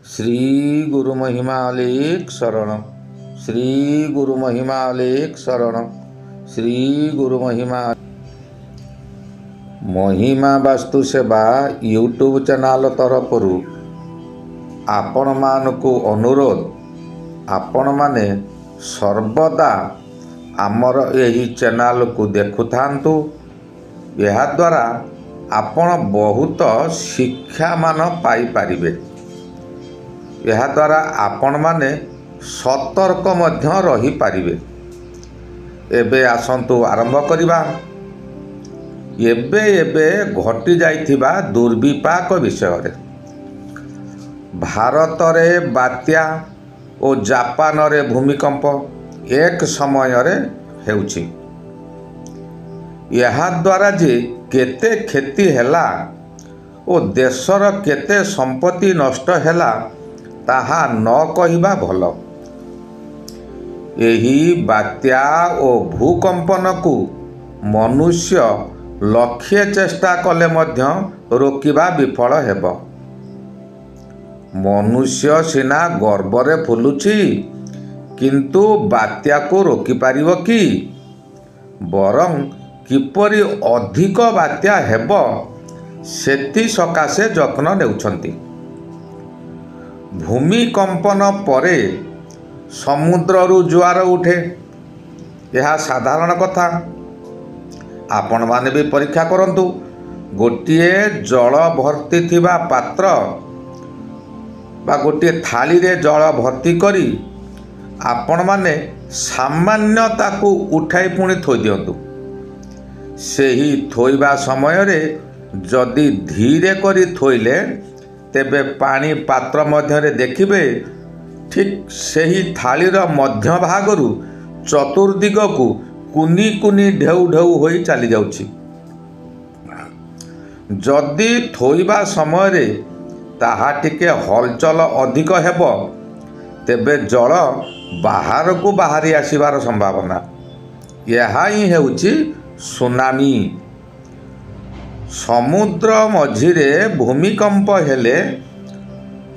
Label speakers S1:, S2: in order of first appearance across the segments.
S1: श्री गुरु महिमालेख शरण। श्री गुरु महिमालेख शरण। श्री गुरु महिमा वास्तु सेवा यूट्यूब चैनल तरफरु आपण मानकु अनुरोध, आपण माने सर्वदा आमर यही चैनल को देखुथांतु। यह द्वारा आपण बहुत शिक्षा मान पाई पारिबे। यह द्वारा आपण माने सतर्क मध्य रही पारिबे। एबे आसंतु आरंभ करिबा। एबे घटी जाइथिबा दुर्विपाक विषय रे। भारत रे बात्या और जापान रे भूमिकंप एक समय रे हेउछि। यह द्वारा जे केते क्षति हेला ओ देशर केते संपत्ति नष्ट हेला ताहा न कहिबा भल। एही बात्या और भूकंपन को मनुष्य लक्ष्य चेष्टा कले मध्य रोकिबा विफल हेब। मनुष्य सिना गर्वरे फुलुछि, किंतु बात्या को रोकी पारिब कि? बरं किपरि अधिक बात्या हेब सेति सकाशे जत्न नेउछंती। भूमिकंपन परे समुद्ररु जुआर उठे, यह साधारण कथा। आपण माने भी परीक्षा करंतु। गोटिए जल भर्ती थिबा पात्र बा गोटिए थाली रे जल भर्ती करी आपण माने सामान्य ताकू उठाई पुणी थोई दियंतु। सेही थोइबा समय रे जदि धीरे करी थोइले तेबे पानी पात्र मध्य रे देखिबे ठीक सेही थालीर मध्य भागरु चतुर्दिग को कुनी कुनी ढेउ ढेउ होई चली जाउछि। जदि थोइबा समय रे ताहा टिके हलचल अधिक हेब तेबे जल बाहर को बाहरी आसीबार संभावना। यह ही हेउछि सुनामी। समुद्र मझिरे भूमिकंप हेले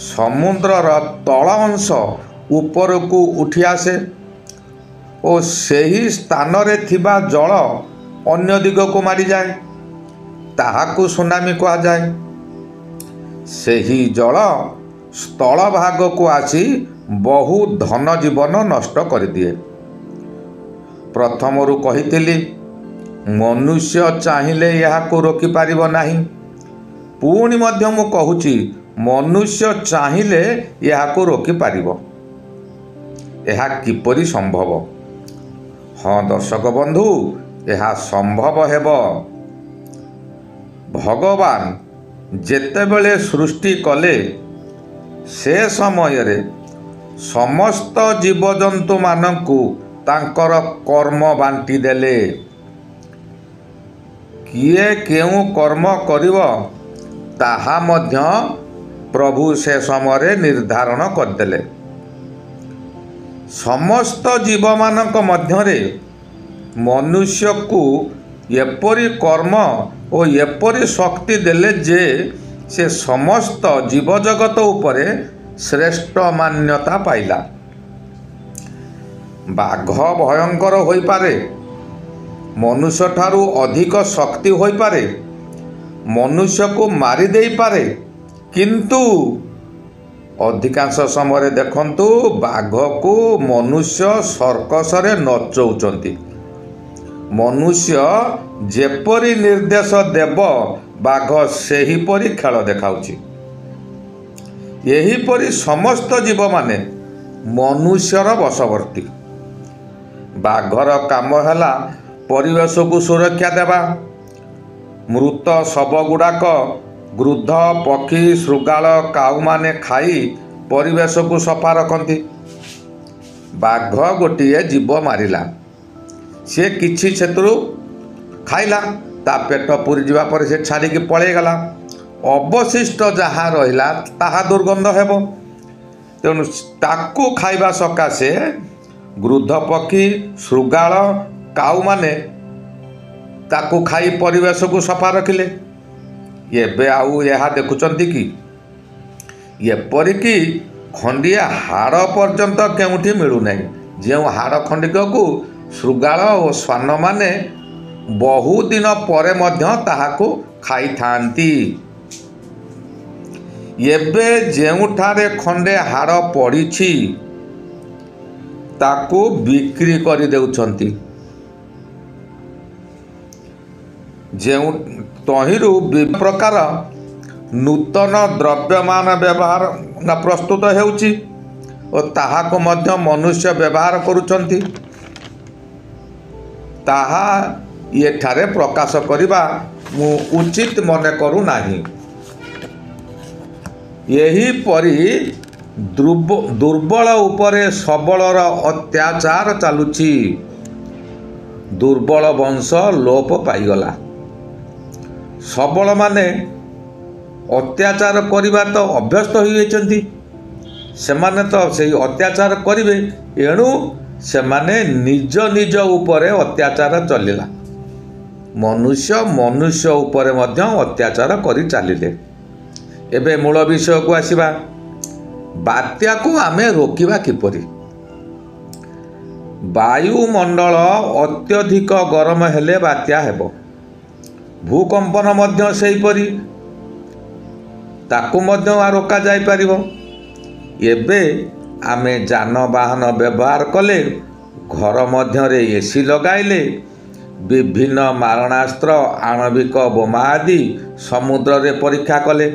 S1: समुद्रर तल अंश ऊपर को उठी आसे और सही स्थान रे थिबा जल अन्य दिग को मारी जाए, ताहाकू सुनामी कहा जाए। सही जल स्थल भाग को आसी बहु धन जीवन नष्ट कर दिए। प्रथमरु कहिथिली मनुष्य चाहिए यह को रोकी पारिब नाही। पुणी मध्य मु कहूची मनुष्य चाहिए यह को रोकी पारिब। यह किपरि संभव? हाँ दर्शक बंधु, यह संभव हेब। भगवान जेतेबेले सृष्टि कले से समय रे समस्त जीवजंतु मानकु तांकर कर्म बांटी देले। किए केउ कर्म करिव ताहा मध्य प्रभु से समय रे निर्धारण करदेले। समस्त जीव मानक मध्य रे मनुष्य को एपरि कर्म और एपरि शक्ति देले जे से समस्त जीव जगत उपरे श्रेष्ठ मान्यता पाइला। बाघ भयंकर होई पारे, मनुष्य ठारू अधिक शक्ति होई पारे, मनुष्य को मारी देई पारे, किंतु अधिकांश समय देखंतु बाघ को मनुष्य सर्कस रे नचौचंती। मनुष्य जेपरि निर्देश देव बाघ सेही परि खेल देखाउछि। एहीपरि समस्त जीव माने मनुष्यर बशवर्ती। बाघर काम हैला परिवेश को सुरक्षा देवा। मृत शव गुड़ाक गृद्ध पक्षी शृगाल काऊ माने खाई परिवेश को सफा रखती। बाघ गोटिए जीव मारिला, सी किछि क्षेत्रु खाइला, ता पेट पूरी जीवा पर से छाड़ी पलि गला। अवशिष्ट जहाँ रहिला ताहा दुर्गंध हेब। तेणु ताकू खाइबा सकाशे गृद्ध पक्षी शृगाल काऊ माने ताकू खाई परिवेश को सफा रखिले। एबे आउ यह देखुचंती कि ଏପରିକି ଖଣ୍ଡିଏ ହାଡ଼ ପର୍ଯ୍ୟନ୍ତ କେଉଁଠି ମିଳୁନାହିଁ, ଯେଉଁ ହାଡ଼ ଖଣ୍ଡିକକୁ ଶୃଗାଳ ଓ ଶ୍ୱାନମାନେ ବହୁଦିନ ପରେ ମଧ୍ୟ ତାହାକୁ ଖାଇଥାନ୍ତି। ଏବେ ଯେଉଁଠାରେ ଖଣ୍ଡେ ହାଡ଼ ପଡ଼ିଛି ତାକୁ ବିକ୍ରି କରିଦେଉଛନ୍ତି। ଯେଉଁ ତହିଁରୁ ବିଭିନ୍ନ ପ୍ରକାର ନୂତନ ଦ୍ରବ୍ୟମାନ ବ୍ୟବହାର ପ୍ରସ୍ତୁତ ହେଉଛି ଓ ତାହାକୁ ମଧ୍ୟ ମନୁଷ୍ୟ ବ୍ୟବହାର କରୁଛନ୍ତି। ତାହା ଏଠାରେ ପ୍ରକାଶ କରିବା ମୁଁ ଉଚିତ ମନେ କରୁନାହିଁ। ଏହିପରି ଦୁର୍ବଳ ଉପରେ ସବଳର ଅତ୍ୟାଚାର ଚାଲୁଛି। ଦୁର୍ବଳ ବଂଶ ଲୋପ ପାଇଗଲା। ସବଳମାନେ ଅତ୍ୟାଚାର କରିବା ତ ଅଭ୍ୟସ୍ତ ହୋଇଯାଇଛନ୍ତି। ସେମାନେ ତ ସେଇ ଅତ୍ୟାଚାର କରିବେ, ଏଣୁ ସେମାନେ ନିଜ ନିଜ ଉପରେ ଅତ୍ୟାଚାର ଚଳିଲା। ମନୁଷ୍ୟ ଉପରେ ମଧ୍ୟ ଅତ୍ୟାଚାର କରି ଚାଲିଲେ। ଏବେ ମୂଳ ବିଷୟକୁ ଆସିବା। ବାତ୍ୟାକୁ ଆମେ ରୋକିବା କିପରି? ବାୟୁମଣ୍ଡଳ ଅତ୍ୟଧିକ ଗରମ ହେଲେ ବାତ୍ୟା ହେବ। ଭୂକମ୍ପନ ମଧ୍ୟ ସେହିପରି, ତାକୁ ମଧ୍ୟ ରୋକାଯାଇପାରିବ। ଏବେ ଆମେ ଯାନବାହନ ବ୍ୟବହାର କଲେ, ଘର ମଧ୍ୟରେ ଏସି ଲଗାଇଲେ, ବିଭିନ୍ନ ମାରଣାସ୍ତ୍ର ଆଣବିକ ବୋମା ଆଦି ସମୁଦ୍ରରେ ପରୀକ୍ଷା କଲେ,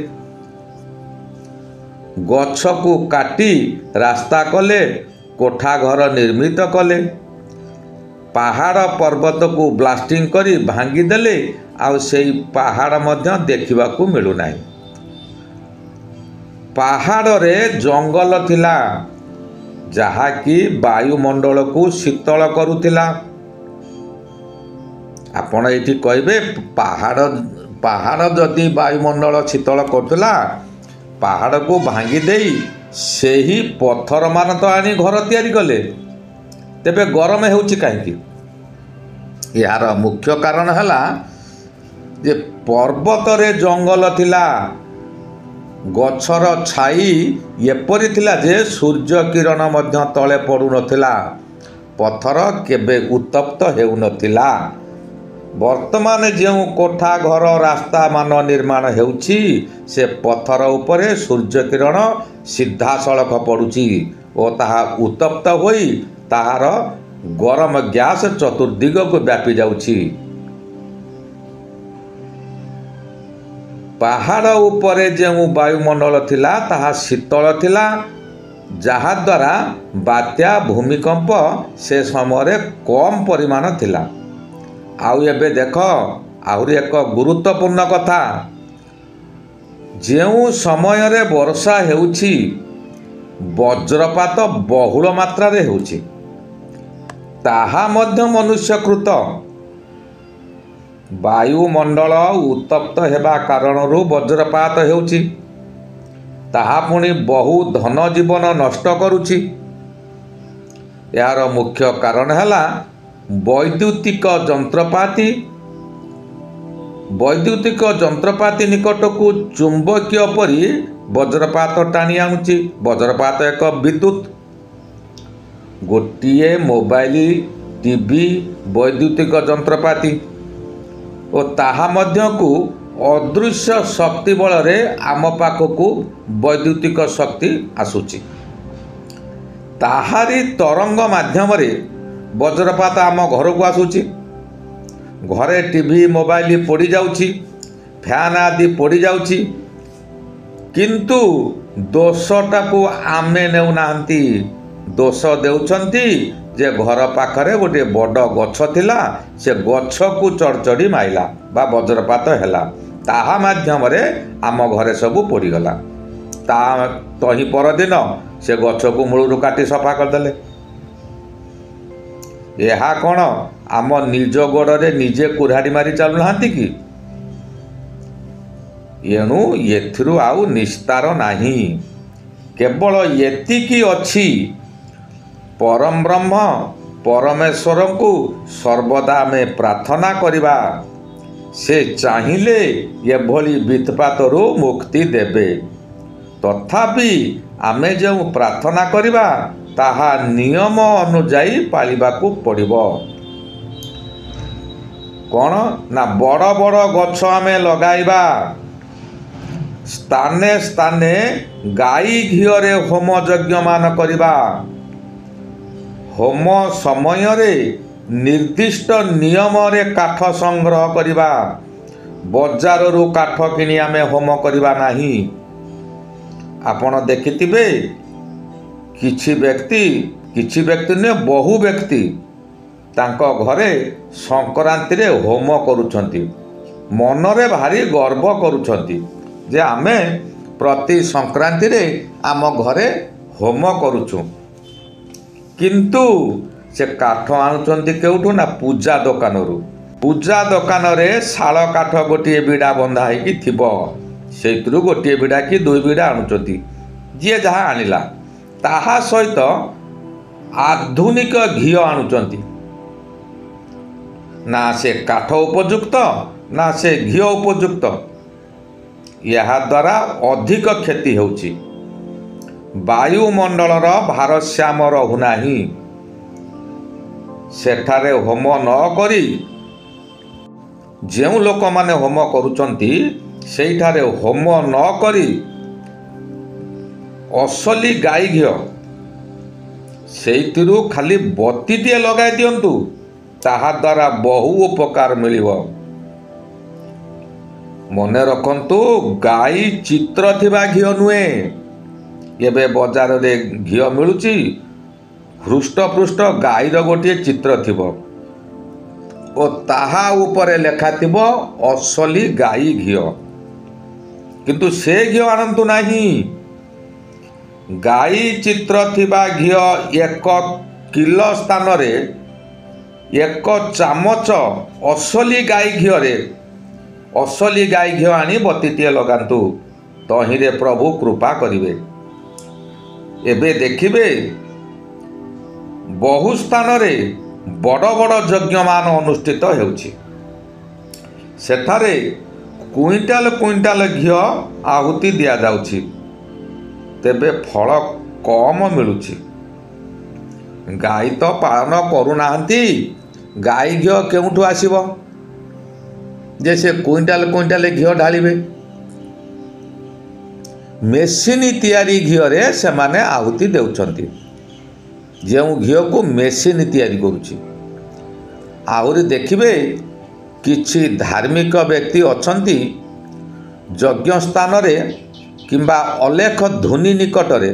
S1: ଗଛକୁ କାଟି ରାସ୍ତା କଲେ, କୋଠା ଘର ନିର୍ମିତ କଲେ, ପାହାଡ଼ ପର୍ବତକୁ ବ୍ଲାଷ୍ଟିଂ କରି ଭାଙ୍ଗିଦେଲେ, ଆଉ ସେହି ପାହାଡ଼ ମଧ୍ୟ ଦେଖିବାକୁ ମିଳୁନାହିଁ। ପାହାଡ଼ରେ ଜଙ୍ଗଲ ଥିଲା, ଯାହାକି ବାୟୁମଣ୍ଡଳକୁ ଶୀତଳ କରୁଥିଲା। ଆପଣ ଏଇଠି କହିବେ, ପାହାଡ଼ ଯଦି ବାୟୁମଣ୍ଡଳ ଶୀତଳ କରୁଥିଲା, ପାହାଡ଼କୁ ଭାଙ୍ଗି ଦେଇ ସେହି ପଥରମାନ ତ ଆଣି ଘର ତିଆରି କଲେ, ତେବେ ଗରମ ହେଉଛି କାହିଁକି? ଏହାର ମୁଖ୍ୟ କାରଣ ହେଲା ଯେ ପର୍ବତରେ ଜଙ୍ଗଲ ଥିଲା, ଗଛର ଛାଇ ଏପରି ଥିଲା ଯେ ସୂର୍ଯ୍ୟ କିରଣ ମଧ୍ୟ ତଳେ ପଡ଼ୁନଥିଲା, ପଥର କେବେ ଉତ୍ତପ୍ତ ହେଉନଥିଲା। ବର୍ତ୍ତମାନ ଯେଉଁ କୋଠା ଘର ରାସ୍ତାମାନ ନିର୍ମାଣ ହେଉଛି, ସେ ପଥର ଉପରେ ସୂର୍ଯ୍ୟ କିରଣ ସିଧାସଳଖ ପଡ଼ୁଛି ଓ ତାହା ଉତ୍ତପ୍ତ ହୋଇ ତାହାର ଗରମ ଗ୍ୟାସ୍ ଚତୁର୍ଦିଗକୁ ବ୍ୟାପି ଯାଉଛି। ପାହାଡ଼ ଉପରେ ଯେଉଁ ବାୟୁମଣ୍ଡଳ ଥିଲା ତାହା ଶୀତଳ ଥିଲା, ଯାହାଦ୍ୱାରା ବାତ୍ୟା ଭୂମିକମ୍ପ ସେ ସମୟରେ କମ୍ ପରିମାଣ ଥିଲା। ଆଉ ଏବେ ଦେଖ, ଆହୁରି ଏକ ଗୁରୁତ୍ୱପୂର୍ଣ୍ଣ କଥା, ଯେଉଁ ସମୟରେ ବର୍ଷା ହେଉଛି, ବଜ୍ରପାତ ବହୁଳ ମାତ୍ରାରେ ହେଉଛି, ତାହା ମଧ୍ୟ ମନୁଷ୍ୟକୃତ। ବାୟୁମଣ୍ଡଳ ଉତ୍ତପ୍ତ ହେବା କାରଣରୁ ବଜ୍ରପାତ ହେଉଛି, ତାହା ପୁଣି ବହୁ ଧନ ଜୀବନ ନଷ୍ଟ କରୁଛି। ଏହାର ମୁଖ୍ୟ କାରଣ ହେଲା ବୈଦ୍ୟୁତିକ ଯନ୍ତ୍ରପାତି ନିକଟକୁ ଚୁମ୍ବକୀୟ ପରି ବଜ୍ରପାତ ଟାଣି ଆଣୁଛି। ବଜ୍ରପାତ ଏକ ବିଦ୍ୟୁତ୍। ଗୋଟିଏ ମୋବାଇଲ, ଟିଭି ବୈଦ୍ୟୁତିକ ଯନ୍ତ୍ରପାତି ଓ ତାହା ମଧ୍ୟକୁ ଅଦୃଶ୍ୟ ଶକ୍ତି ବଳରେ ଆମ ପାଖକୁ ବୈଦ୍ୟୁତିକ ଶକ୍ତି ଆସୁଛି। ତାହାରି ତରଙ୍ଗ ମାଧ୍ୟମରେ ବଜ୍ରପାତ ଆମ ଘରକୁ ଆସୁଛି। ଘରେ ଟିଭି ମୋବାଇଲ ପୋଡ଼ିଯାଉଛି, ଫ୍ୟାନ୍ ଆଦି ପୋଡ଼ିଯାଉଛି, କିନ୍ତୁ ଦୋଷଟାକୁ ଆମେ ନେଉନାହାନ୍ତି। ଦୋଷ ଦେଉଛନ୍ତି ଯେ ଘର ପାଖରେ ଗୋଟିଏ ବଡ଼ ଗଛ ଥିଲା, ସେ ଗଛକୁ ଚଡ଼ଚଡ଼ି ମାଇଲା ବା ବଜ୍ରପାତ ହେଲା, ତାହା ମାଧ୍ୟମରେ ଆମ ଘରେ ସବୁ ପୋଡ଼ିଗଲା। ତହିଁ ପରଦିନ ସେ ଗଛକୁ ମୂଳରୁ କାଟି ସଫା କରିଦେଲେ। ଏହା କ'ଣ ଆମ ନିଜ ଗୋଡ଼ରେ ନିଜେ କୁରାଢ଼ି ମାରି ଚାଲୁନାହାନ୍ତି କି? ଏଣୁ ଏଥିରୁ ଆଉ ନିସ୍ତାର ନାହିଁ। କେବଳ ଏତିକି ଅଛି, ପରମ ବ୍ରହ୍ମ ପରମେଶ୍ୱରଙ୍କୁ ସର୍ବଦା ଆମେ ପ୍ରାର୍ଥନା କରିବା। ସେ ଚାହିଁଲେ ଏଭଳି ବିତ୍ପାତରୁ ମୁକ୍ତି ଦେବେ। ତଥାପି ଆମେ ଯେଉଁ ପ୍ରାର୍ଥନା କରିବା ତାହା ନିୟମ ଅନୁଯାୟୀ ପାଳିବାକୁ ପଡ଼ିବ। କ'ଣ ନା ବଡ଼ ବଡ଼ ଗଛ ଆମେ ଲଗାଇବା, ସ୍ଥାନେ ସ୍ଥାନେ ଗାଈ ଘିଅରେ ହୋମ ଯଜ୍ଞମାନ କରିବା, ହୋମ ସମୟରେ ନିର୍ଦ୍ଦିଷ୍ଟ ନିୟମରେ କାଠ ସଂଗ୍ରହ କରିବା, ବଜାରରୁ କାଠ କିଣି ଆମେ ହୋମ କରିବା ନାହିଁ। ଆପଣ ଦେଖିଥିବେ କିଛି ବ୍ୟକ୍ତି ନୁହେଁ ବହୁ ବ୍ୟକ୍ତି ତାଙ୍କ ଘରେ ସଂକ୍ରାନ୍ତିରେ ହୋମ କରୁଛନ୍ତି, ମନରେ ଭାରି ଗର୍ବ କରୁଛନ୍ତି ଯେ ଆମେ ପ୍ରତି ସଂକ୍ରାନ୍ତିରେ ଆମ ଘରେ ହୋମ କରୁଛୁ। କିନ୍ତୁ ସେ କାଠ ଆଣୁଛନ୍ତି କେଉଁଠୁ ନା ପୂଜା ଦୋକାନରୁ। ପୂଜା ଦୋକାନରେ ଶାଳ କାଠ ଗୋଟିଏ ବିଡ଼ା ବନ୍ଧା ହେଇକି ଥିବ, ସେଇଥିରୁ ଗୋଟିଏ ବିଡ଼ା କି ଦୁଇ ବିଡ଼ା ଆଣୁଛନ୍ତି, ଯିଏ ଯାହା ଆଣିଲା। ତାହା ସହିତ ଆଧୁନିକ ଘିଅ ଆଣୁଛନ୍ତି, ନା ସେ କାଠ ଉପଯୁକ୍ତ ନା ସେ ଘିଅ ଉପଯୁକ୍ତ। ଏହାଦ୍ୱାରା ଅଧିକ କ୍ଷତି ହେଉଛି, ବାୟୁମଣ୍ଡଳର ଭାରସାମ୍ୟ ରହୁନାହିଁ। ସେଠାରେ ହୋମ ନ କରି ଯେଉଁ ଲୋକମାନେ ହୋମ କରୁଛନ୍ତି ସେଇଠାରେ ହୋମ ନ କରି ଅସଲି ଗାଈ ଘିଅ ସେଇଥିରୁ ଖାଲି ବତିଟିଏ ଲଗାଇ ଦିଅନ୍ତୁ, ତାହାଦ୍ୱାରା ବହୁ ଉପକାର ମିଳିବ। ମନେ ରଖନ୍ତୁ, ଗାଈ ଚିତ୍ର ଥିବା ଘିଅ ନୁହେଁ। ଏବେ ବଜାରରେ ଘିଅ ମିଳୁଛି, ହୃଷ୍ଟପୃଷ୍ଟ ଗାଈର ଗୋଟିଏ ଚିତ୍ର ଥିବ ଓ ତାହା ଉପରେ ଲେଖାଥିବ ଅସଲି ଗାଈ ଘିଅ। କିନ୍ତୁ ସେ ଘିଅ ଆଣନ୍ତୁ ନାହିଁ। ଗାଈ ଚିତ୍ର ଥିବା ଘିଅ 1 କିଲୋ ସ୍ଥାନରେ 1 ଚାମଚ ଅସଲି ଗାଈ ଘିଅରେ ଅସଲି ଗାଈ ଘିଅ ଆଣି ବତିଟିଏ ଲଗାନ୍ତୁ, ତହିଁରେ ପ୍ରଭୁ କୃପା କରିବେ। ଏବେ ଦେଖିବେ ବହୁ ସ୍ଥାନରେ ବଡ଼ ବଡ଼ ଯଜ୍ଞମାନ ଅନୁଷ୍ଠିତ ହେଉଛି, ସେଠାରେ କୁଇଣ୍ଟାଲ କୁଇଣ୍ଟାଲ ଘିଅ ଆହୁତି ଦିଆଯାଉଛି, ତେବେ ଫଳ କମ ମିଳୁଛି। ଗାଈ ତ ପାଳନ କରୁନାହାନ୍ତି, ଗାଈ ଘିଅ କେଉଁଠୁ ଆସିବ ଯେ ସେ କୁଇଣ୍ଟାଲ କୁଇଣ୍ଟାଲ ଘିଅ ଢାଳିବେ? ମେସିନ୍ ତିଆରି ଘିଅରେ ସେମାନେ ଆହୁତି ଦେଉଛନ୍ତି, ଯେଉଁ ଘିଅକୁ ମେସିନ୍ ତିଆରି କରୁଛି। ଆହୁରି ଦେଖିବେ କିଛି ଧାର୍ମିକ ବ୍ୟକ୍ତି ଅଛନ୍ତି, ଯଜ୍ଞ ସ୍ଥାନରେ କିମ୍ବା ଅଲେଖ ଧୂନି ନିକଟରେ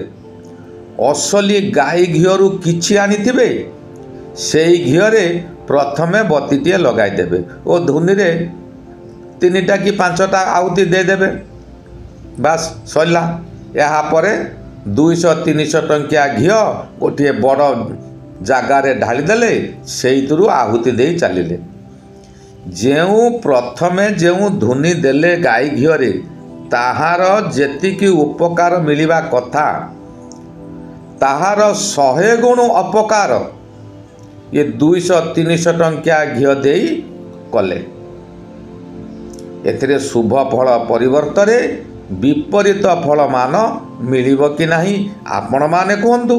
S1: ଅସଲି ଗାଈ ଘିଅରୁ କିଛି ଆଣିଥିବେ, ସେଇ ଘିଅରେ ପ୍ରଥମେ ବତିଟିଏ ଲଗାଇଦେବେ ଓ ଧୂନିରେ 3ଟା କି 5ଟା ଆହୁତି ଦେଇଦେବେ, ବାସ୍ ସରିଲା। ଏହାପରେ 200-300 ଟଙ୍କିଆ ଘିଅ ଗୋଟିଏ ବଡ଼ ଜାଗାରେ ଢାଳିଦେଲେ, ସେଇଥିରୁ ଆହୁତି ଦେଇ ଚାଲିଲେ। ପ୍ରଥମେ ଯେଉଁ ଧୂନି ଦେଲେ ଗାଈ ଘିଅରେ, ତାହାର ଯେତିକି ଉପକାର ମିଳିବା କଥା ତାହାର 100 ଗୁଣ ଅପକାର ଏ 200-300 ଟଙ୍କିଆ ଘିଅ ଦେଇ କଲେ। ଏଥିରେ ଶୁଭ ଫଳ ପରିବର୍ତ୍ତରେ ବିପରୀତ ଫଳମାନ ମିଳିବ କି ନାହିଁ ଆପଣମାନେ କୁହନ୍ତୁ।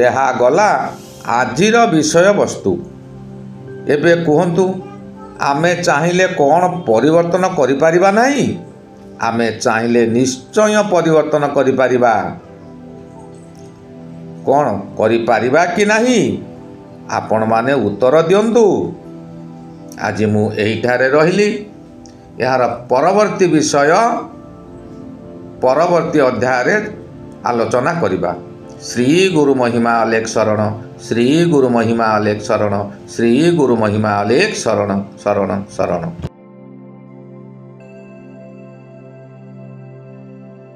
S1: ଏହା ଗଲା ଆଜିର ବିଷୟବସ୍ତୁ। ଏବେ କୁହନ୍ତୁ, ଆମେ ଚାହିଁଲେ କ'ଣ ପରିବର୍ତ୍ତନ କରିପାରିବା ନାହିଁ? ଆମେ ଚାହିଁଲେ ନିଶ୍ଚୟ ପରିବର୍ତ୍ତନ କରିପାରିବା। କ'ଣ କରିପାରିବା କି ନାହିଁ ଆପଣମାନେ ଉତ୍ତର ଦିଅନ୍ତୁ। ଆଜି ମୁଁ ଏହିଠାରେ ରହିଲି। ଏହାର ପରବର୍ତ୍ତୀ ବିଷୟ ପରବର୍ତ୍ତୀ ଅଧ୍ୟାୟରେ ଆଲୋଚନା କରିବା। ଶ୍ରୀ ଗୁରୁ ମହିମା ଅଲେଖ ଶରଣ, ଶ୍ରୀ ଗୁରୁ ମହିମା ଅଲେଖ ଶରଣ, ଶ୍ରୀ ଗୁରୁ ମହିମା ଅଲେଖ ଶରଣ ଶରଣ ଶରଣ।